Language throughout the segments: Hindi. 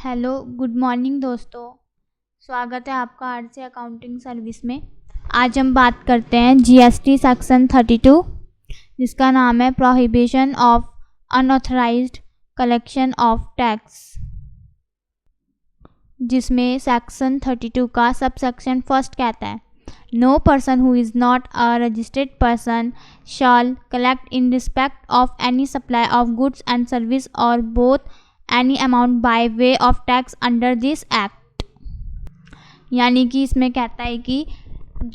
हेलो गुड मॉर्निंग दोस्तों। स्वागत है आपका आरसी अकाउंटिंग सर्विस में। आज हम बात करते हैं जीएसटी सेक्शन 32 जिसका नाम है prohibition of unauthorized collection of tax, जिसमें सेक्शन 32 का सब सेक्शन फर्स्ट कहता है no person who is not a registered person shall collect in respect of any supply of goods and service और both any amount by way of tax under this act. यानी कि इसमें कहता है कि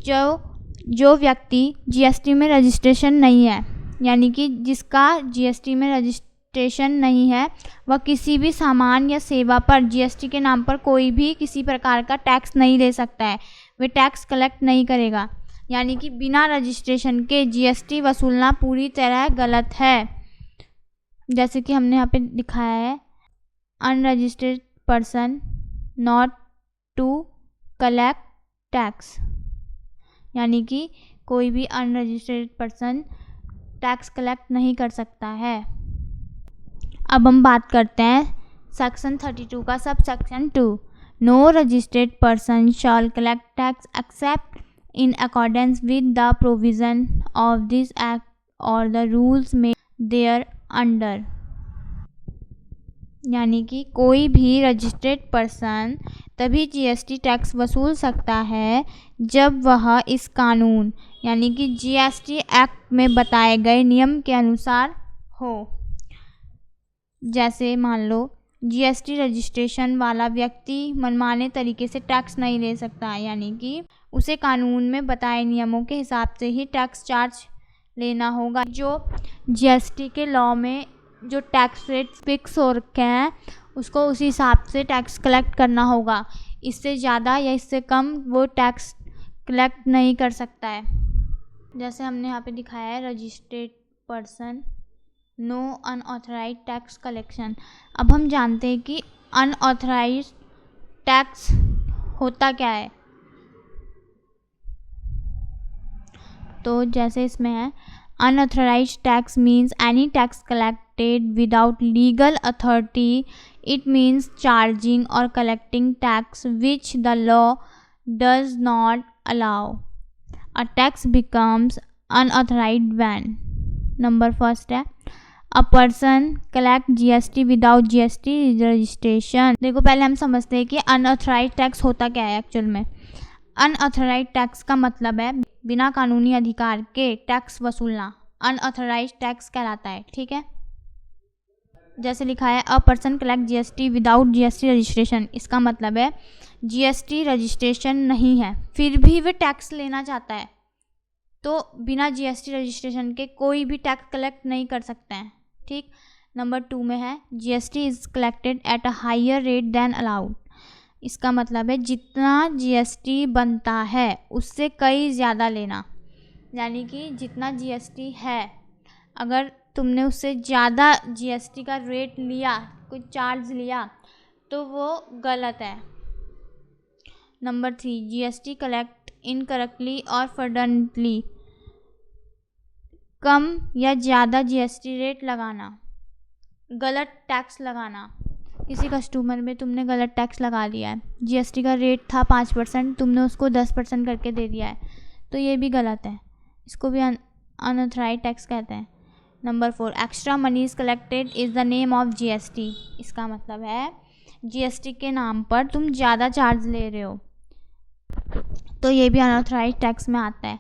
जो व्यक्ति जीएसटी में रजिस्ट्रेशन नहीं है, यानी कि जिसका जीएसटी में रजिस्ट्रेशन नहीं है, वह किसी भी सामान या सेवा पर जीएसटी के नाम पर कोई भी किसी प्रकार का टैक्स नहीं ले सकता है, वे टैक्स कलेक्ट नहीं करेगा। यानी कि बिना रजिस्ट्रेशन के जीएसटी वसूलना पूरी तरह गलत है। जैसे कि हमने यहाँ पे दिखाया है unregistered person not to collect tax, यानी कि कोई भी अनरजिस्टर्ड पर्सन टैक्स कलेक्ट नहीं कर सकता है। अब हम बात करते हैं सेक्शन 32 का sub section 2 no registered person shall collect tax except in accordance with the provision of this act और the rules made thereunder. यानी कि कोई भी रजिस्टर्ड पर्सन तभी जीएसटी टैक्स वसूल सकता है जब वह इस कानून यानी कि जीएसटी एक्ट में बताए गए नियम के अनुसार हो। जैसे मान लो जीएसटी रजिस्ट्रेशन वाला व्यक्ति मनमाने तरीके से टैक्स नहीं ले सकता, यानी कि उसे कानून में बताए नियमों के हिसाब से ही टैक्स चार्ज लेना होगा। जो जीएसटी के लॉ में जो टैक्स रेट फिक्स हो रखे हैं उसको उसी हिसाब से टैक्स कलेक्ट करना होगा। इससे ज़्यादा या इससे कम वो टैक्स कलेक्ट नहीं कर सकता है। जैसे हमने यहाँ पे दिखाया है registered person no unauthorized tax collection. अब हम जानते हैं कि अनऑथराइज्ड टैक्स होता क्या है। तो जैसे इसमें है unauthorized tax means any tax collected without legal authority. It means charging or collecting tax which the law does not allow. A tax becomes unauthorized when number first है a person collect GST without GST registration। देखो पहले हम समझते हैं कि unauthorized tax होता क्या है एक्चुअल में। अनऑथराइज्ड टैक्स का मतलब है बिना कानूनी अधिकार के टैक्स वसूलना अनऑथराइज्ड टैक्स कहलाता है। ठीक है, जैसे लिखा है a person collect GST without GST registration. इसका मतलब है जीएसटी रजिस्ट्रेशन नहीं है फिर भी वे टैक्स लेना चाहता है, तो बिना जीएसटी रजिस्ट्रेशन के कोई भी टैक्स कलेक्ट नहीं कर सकते हैं। ठीक, नंबर 2 में है GST is collected at a higher rate than allowed. इसका मतलब है जितना जीएसटी बनता है उससे कई ज़्यादा लेना, यानी कि जितना जीएसटी है अगर तुमने उससे ज़्यादा जीएसटी का रेट लिया, कोई चार्ज लिया, तो वो गलत है। नंबर 3 जीएसटी कलेक्ट इनकरेक्टली और फ्रॉडुलेंटली। कम या ज़्यादा जीएसटी रेट लगाना, गलत टैक्स लगाना। किसी कस्टमर में तुमने गलत टैक्स लगा लिया है, जीएसटी का रेट था 5%, तुमने उसको 10% करके दे दिया है, तो ये भी गलत है। इसको भी अनऑथराइज्ड टैक्स कहते हैं। Number 4 extra money is collected is the name of GST. इसका मतलब है जीएसटी के नाम पर तुम ज़्यादा चार्ज ले रहे हो, तो ये भी अनऑथराइज्ड टैक्स में आता है।